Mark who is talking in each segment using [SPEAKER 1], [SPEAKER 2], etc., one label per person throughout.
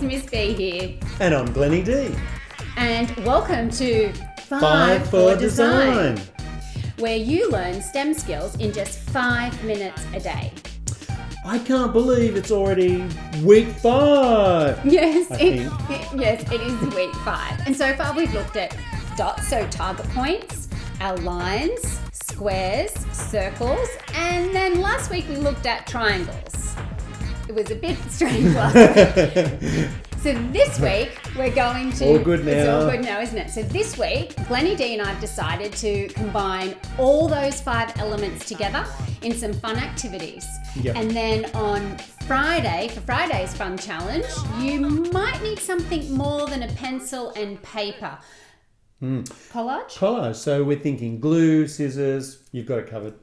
[SPEAKER 1] Miss B here.
[SPEAKER 2] And I'm Glennie D.
[SPEAKER 1] And welcome to
[SPEAKER 2] Five for Design,
[SPEAKER 1] where you learn STEM skills in just 5 minutes a day.
[SPEAKER 2] I can't believe it's already week 5.
[SPEAKER 1] Yes,
[SPEAKER 2] I
[SPEAKER 1] it is week 5. And so far we've looked at dots, so target points, our lines, squares, circles, and then last week we looked at triangles. It was a bit strange last week. So this week we're going to...
[SPEAKER 2] All good now.
[SPEAKER 1] It's all good now, isn't it? So this week, Glennie D and I have decided to combine all those 5 elements together in some fun activities.
[SPEAKER 2] Yep.
[SPEAKER 1] And then on Friday, for Friday's fun challenge, you might need something more than a pencil and paper. Collage?
[SPEAKER 2] So we're thinking glue, scissors, you've got it covered.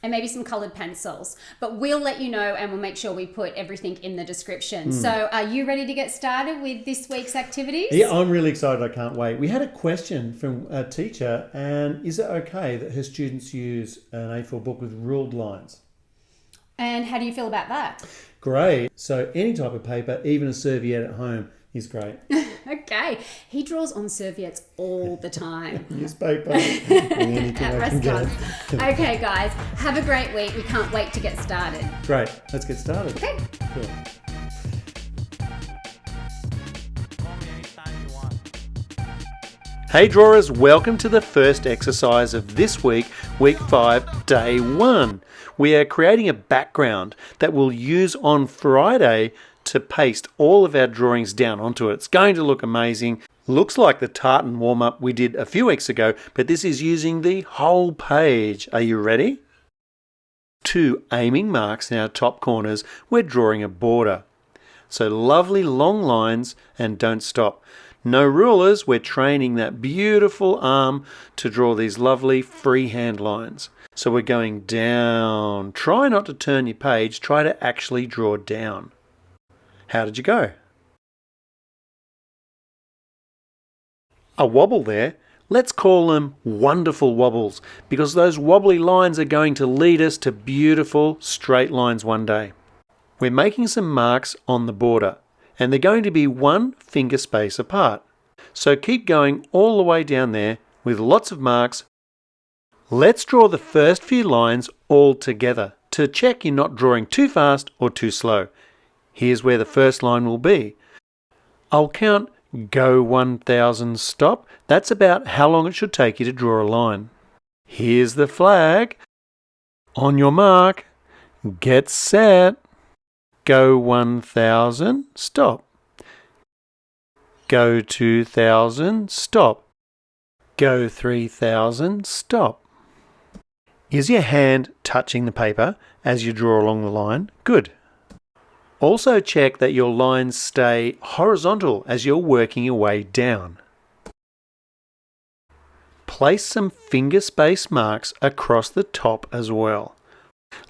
[SPEAKER 1] And maybe some coloured pencils. But we'll let you know and we'll make sure we put everything in the description. So are you ready to get started with this week's activities?
[SPEAKER 2] Yeah, I'm really excited. I can't wait. We had a question from a teacher, and is it okay that her students use an A4 book with ruled lines?
[SPEAKER 1] And how do you feel about that?
[SPEAKER 2] Great. So any type of paper, even a serviette at home, is great.
[SPEAKER 1] Okay. He draws on serviettes all the time.
[SPEAKER 2] Newspaper. Anything
[SPEAKER 1] At
[SPEAKER 2] I can get.
[SPEAKER 1] restaurants. Okay, guys. Have a great week. We can't wait to get started.
[SPEAKER 2] Great. Let's get started.
[SPEAKER 1] Okay.
[SPEAKER 2] Cool. Hey drawers, welcome to the first exercise of this week, week 5, day 1. We are creating a background that we'll use on Friday to paste all of our drawings down onto it. It's going to look amazing. Looks like the tartan warm-up we did a few weeks ago, but this is using the whole page. Are you ready? 2 aiming marks in our top corners. We're drawing a border. So lovely long lines and don't stop. No rulers, we're training that beautiful arm to draw these lovely freehand lines. So we're going down. Try not to turn your page, try to actually draw down. How did you go? A wobble there. Let's call them wonderful wobbles because those wobbly lines are going to lead us to beautiful straight lines one day. We're making some marks on the border and they're going to be 1 finger space apart. So keep going all the way down there with lots of marks. Let's draw the first few lines all together to check you're not drawing too fast or too slow. Here's where the first line will be. I'll count go 1,000 stop. That's about how long it should take you to draw a line. Here's the flag. On your mark, get set. Go 1,000, stop. Go 2,000, stop. Go 3,000, stop. Is your hand touching the paper as you draw along the line? Good. Also check that your lines stay horizontal as you're working your way down. Place some finger space marks across the top as well.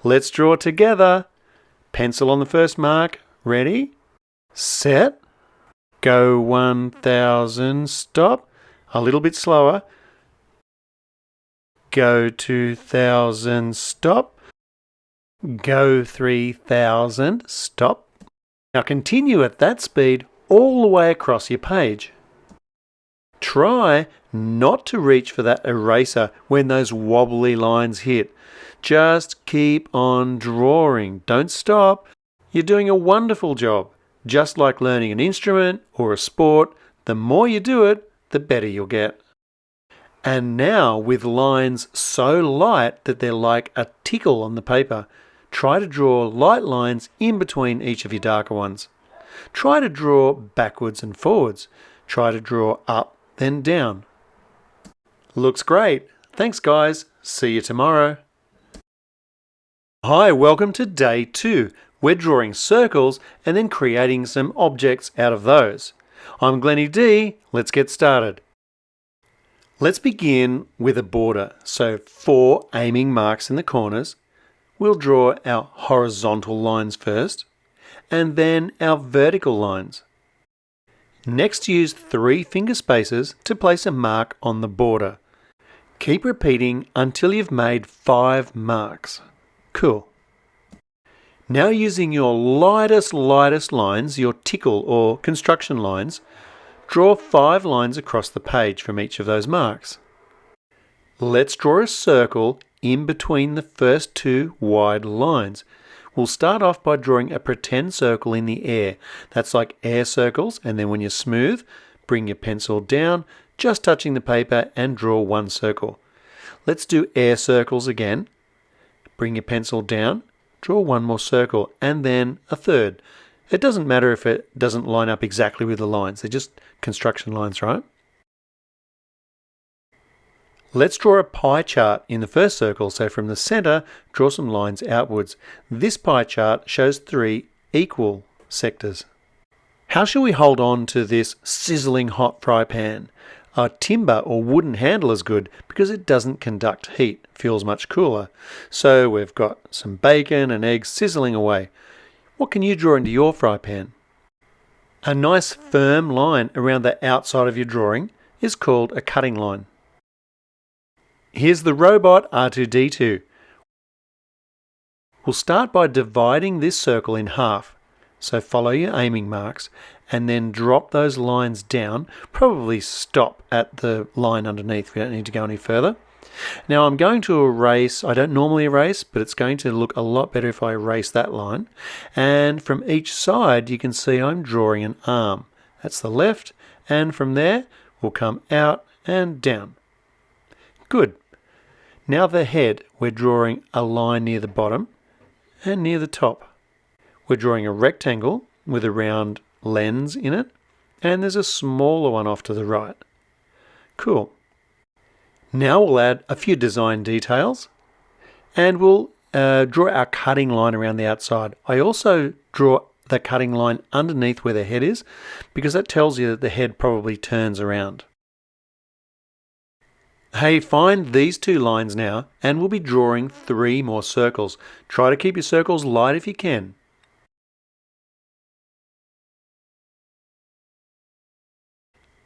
[SPEAKER 2] Let's draw together. Pencil on the first mark. Ready? Set. Go 1,000. Stop. A little bit slower. Go 2,000. Stop. Go 3,000. Stop. Now continue at that speed all the way across your page. Try not to reach for that eraser when those wobbly lines hit. Just keep on drawing. Don't stop. You're doing a wonderful job. Just like learning an instrument or a sport, the more you do it, the better you'll get. And now with lines so light that they're like a tickle on the paper, try to draw light lines in between each of your darker ones. Try to draw backwards and forwards. Try to draw up, then down. Looks great. Thanks guys. See you tomorrow. Hi, welcome to day 2. We're drawing circles and then creating some objects out of those. I'm Glennie D. Let's get started. Let's begin with a border. So 4 aiming marks in the corners. We'll draw our horizontal lines first and then our vertical lines. Next, use 3 finger spaces to place a mark on the border. Keep repeating until you've made 5 marks. Cool. Now using your lightest lines, your tickle or construction lines, draw 5 lines across the page from each of those marks. Let's draw a circle in between the first 2 wide lines. We'll start off by drawing a pretend circle in the air. That's like air circles, and then when you're smooth, bring your pencil down, just touching the paper, and draw 1 circle. Let's do air circles again. Bring your pencil down, draw 1 more circle, and then a third. It doesn't matter if it doesn't line up exactly with the lines. They're just construction lines, right? Let's draw a pie chart in the first circle. So from the center, draw some lines outwards. This pie chart shows 3 equal sectors. How shall we hold on to this sizzling hot fry pan? A timber or wooden handle is good because it doesn't conduct heat, feels much cooler. So we've got some bacon and eggs sizzling away. What can you draw into your fry pan? A nice firm line around the outside of your drawing is called a cutting line. Here's the robot R2-D2. We'll start by dividing this circle in half. So follow your aiming marks and then drop those lines down. Probably stop at the line underneath. We don't need to go any further. Now I'm going to erase, I don't normally erase, but it's going to look a lot better if I erase that line. And from each side you can see I'm drawing an arm. That's the left, and from there we'll come out and down. Good. Now the head, we're drawing a line near the bottom and near the top. We're drawing a rectangle with a round lens in it, and there's a smaller one off to the right. Cool. Now we'll add a few design details, and we'll draw our cutting line around the outside. I also draw the cutting line underneath where the head is, because that tells you that the head probably turns around. Hey, find these 2 lines now, and we'll be drawing 3 more circles. Try to keep your circles light if you can.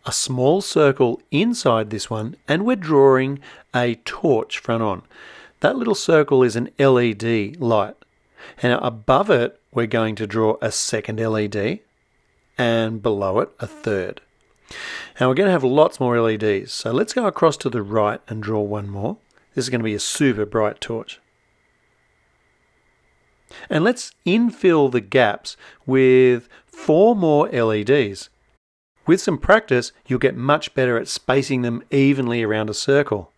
[SPEAKER 2] A small circle inside this one, and we're drawing a torch front on. That little circle is an LED light. And above it, we're going to draw a second LED, and below it, a third. Now we're going to have lots more LEDs, so let's go across to the right and draw 1 more. This is going to be a super bright torch. And let's infill the gaps with 4 more LEDs. With some practice, you'll get much better at spacing them evenly around a circle.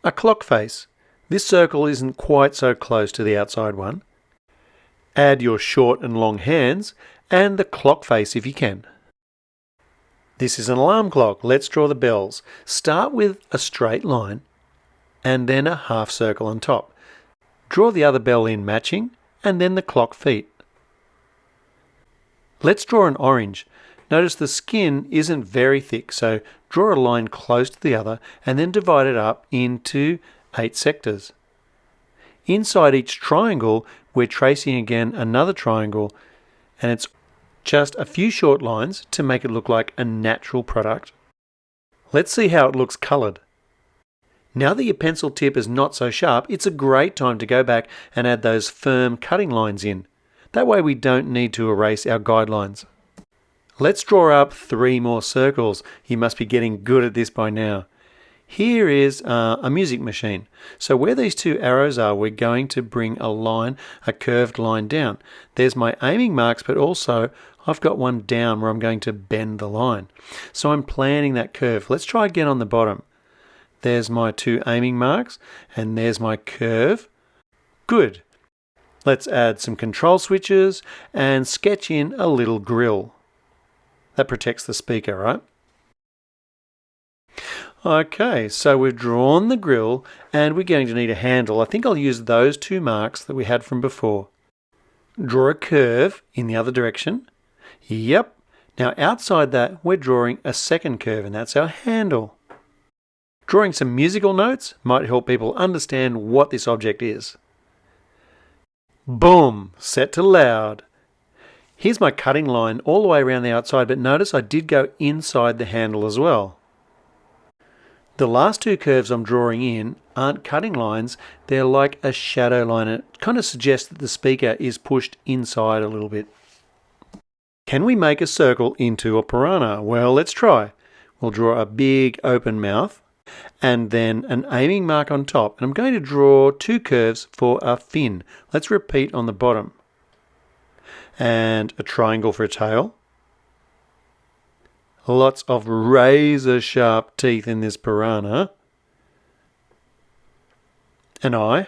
[SPEAKER 2] A clock face. This circle isn't quite so close to the outside one. Add your short and long hands and the clock face if you can. This is an alarm clock. Let's draw the bells. Start with a straight line and then a half circle on top. Draw the other bell in matching and then the clock feet. Let's draw an orange. Notice the skin isn't very thick, so draw a line close to the other and then divide it up into 8 sectors. Inside each triangle, we're tracing again another triangle, and it's just a few short lines to make it look like a natural product. Let's see how it looks coloured. Now that your pencil tip is not so sharp, it's a great time to go back and add those firm cutting lines in. That way we don't need to erase our guidelines. Let's draw up 3 more circles. You must be getting good at this by now. Here is a music machine. So where these 2 arrows are, we're going to bring a line, a curved line down. There's my aiming marks, but also I've got one down where I'm going to bend the line. So I'm planning that curve. Let's try again on the bottom. There's my 2 aiming marks, and there's my curve. Good. Let's add some control switches and sketch in a little grill. That protects the speaker, right? Okay, so we've drawn the grill and we're going to need a handle. I think I'll use those 2 marks that we had from before. Draw a curve in the other direction. Yep. Now outside that, we're drawing a second curve, and that's our handle. Drawing some musical notes might help people understand what this object is. Boom! Set to loud. Here's my cutting line all the way around the outside, but notice I did go inside the handle as well. The last two curves I'm drawing in aren't cutting lines, they're like a shadow line. It kind of suggests that the speaker is pushed inside a little bit. Can we make a circle into a piranha? Well, let's try. We'll draw a big open mouth and then an aiming mark on top. And I'm going to draw two curves for a fin. Let's repeat on the bottom. And a triangle for a tail. Lots of razor sharp teeth in this piranha. An eye.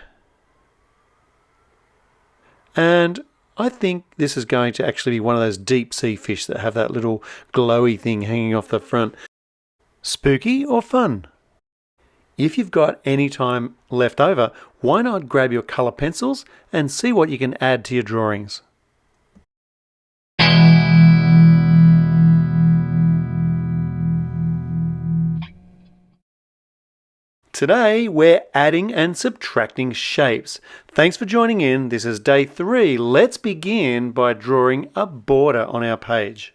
[SPEAKER 2] And I think this is going to actually be one of those deep sea fish that have that little glowy thing hanging off the front. Spooky or fun? If you've got any time left over, why not grab your colour pencils and see what you can add to your drawings? Today we're adding and subtracting shapes. Thanks for joining in. This is day 3. Let's begin by drawing a border on our page.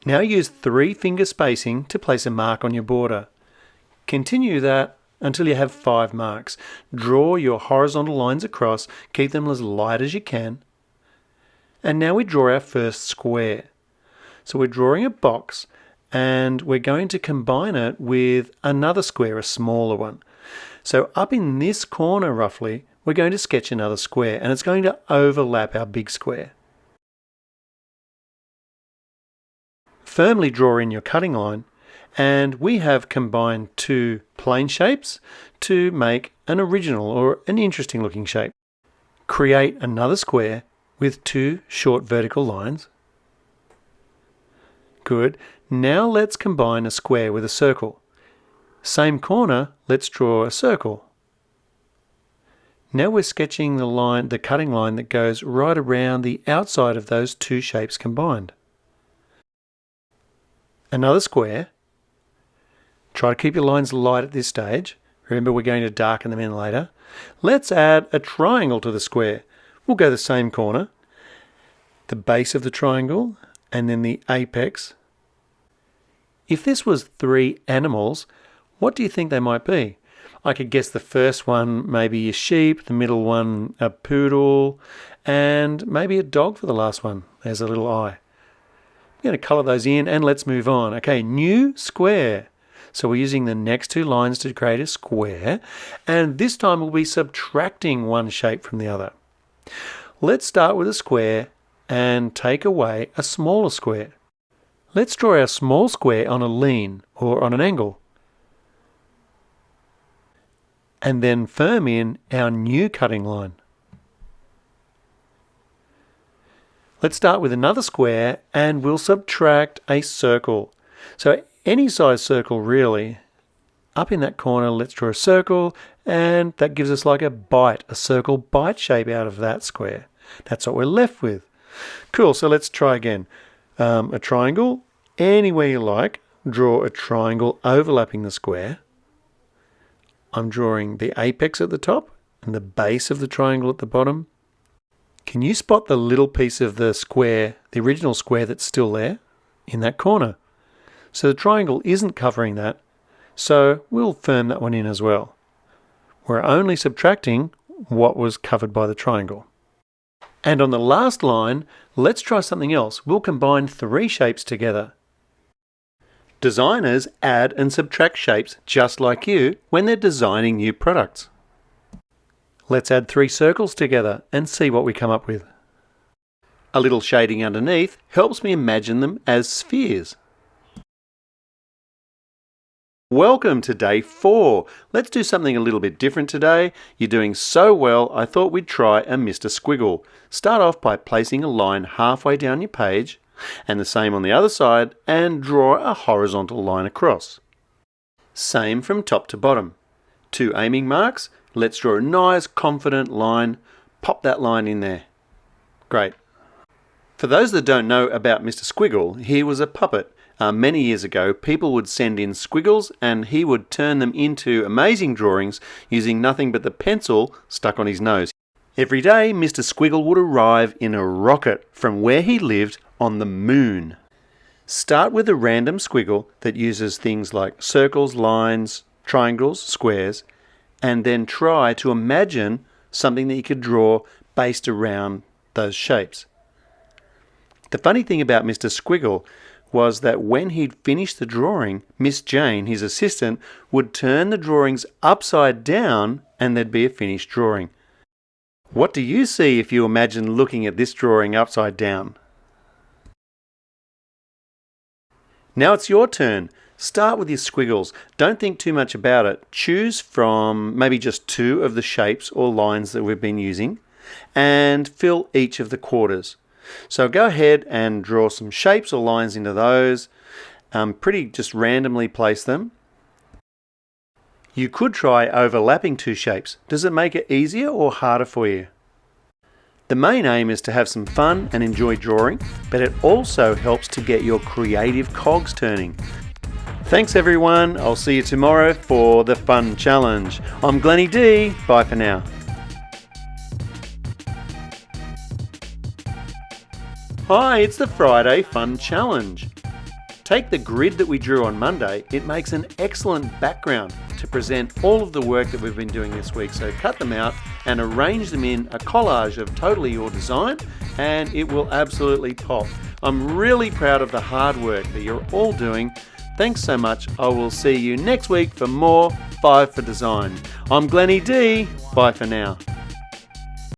[SPEAKER 2] Now use 3-finger spacing to place a mark on your border. Continue that until you have 5 marks. Draw your horizontal lines across, keep them as light as you can. And now we draw our first square. So we're drawing a box and we're going to combine it with another square, a smaller one. So up in this corner roughly, we're going to sketch another square and it's going to overlap our big square. Firmly draw in your cutting line and we have combined 2 plane shapes to make an original or an interesting looking shape. Create another square with 2 short vertical lines. Good. Now let's combine a square with a circle. Same corner, let's draw a circle. Now we're sketching the cutting line that goes right around the outside of those 2 shapes combined. Another square. Try to keep your lines light at this stage. Remember, we're going to darken them in later. Let's add a triangle to the square. We'll go the same corner, the base of the triangle, and then the apex. If this was 3 animals, what do you think they might be? I could guess the first one maybe a sheep, the middle one a poodle, and maybe a dog for the last one. There's a little eye. I'm going to colour those in and let's move on. Okay, new square. So we're using the next 2 lines to create a square, and this time we'll be subtracting one shape from the other. Let's start with a square and take away a smaller square. Let's draw our small square on a lean or on an angle. And then firm in our new cutting line. Let's start with another square and we'll subtract a circle. So any size circle really. Up in that corner, let's draw a circle and that gives us like a bite, a circle bite shape out of that square. That's what we're left with. Cool, so let's try again. A triangle, anywhere you like, draw a triangle overlapping the square. I'm drawing the apex at the top and the base of the triangle at the bottom. Can you spot the little piece of the square, the original square that's still there? In that corner. So the triangle isn't covering that, so we'll firm that one in as well. We're only subtracting what was covered by the triangle. And on the last line, let's try something else. We'll combine 3 shapes together. Designers add and subtract shapes just like you when they're designing new products. Let's add 3 circles together and see what we come up with. A little shading underneath helps me imagine them as spheres. Welcome to day 4. Let's do something a little bit different today. You're doing so well, I thought we'd try a Mr. Squiggle. Start off by placing a line halfway down your page, and the same on the other side, and draw a horizontal line across. Same from top to bottom. 2 aiming marks. Let's draw a nice confident line. Pop that line in there. Great. For those that don't know about Mr. Squiggle, he was a puppet. Many years ago, people would send in squiggles and he would turn them into amazing drawings using nothing but the pencil stuck on his nose. Every day, Mr. Squiggle would arrive in a rocket from where he lived on the moon. Start with a random squiggle that uses things like circles, lines, triangles, squares, and then try to imagine something that you could draw based around those shapes. The funny thing about Mr. Squiggle was that when he'd finished the drawing, Miss Jane, his assistant, would turn the drawings upside down and there'd be a finished drawing. What do you see if you imagine looking at this drawing upside down? Now it's your turn. Start with your squiggles. Don't think too much about it. Choose from maybe just 2 of the shapes or lines that we've been using and fill each of the quarters. So go ahead and draw some shapes or lines into those. Just randomly place them. You could try overlapping 2 shapes. Does it make it easier or harder for you? The main aim is to have some fun and enjoy drawing, but it also helps to get your creative cogs turning. Thanks everyone, I'll see you tomorrow for the Fun Challenge. I'm Glennie D, bye for now. Hi, it's the Friday Fun Challenge. Take the grid that we drew on Monday, it makes an excellent background to present all of the work that we've been doing this week. So cut them out and arrange them in a collage of totally your design and it will absolutely pop. I'm really proud of the hard work that you're all doing. Thanks so much. I will see you next week for more 5 for Design. I'm Glennie D. Bye for now.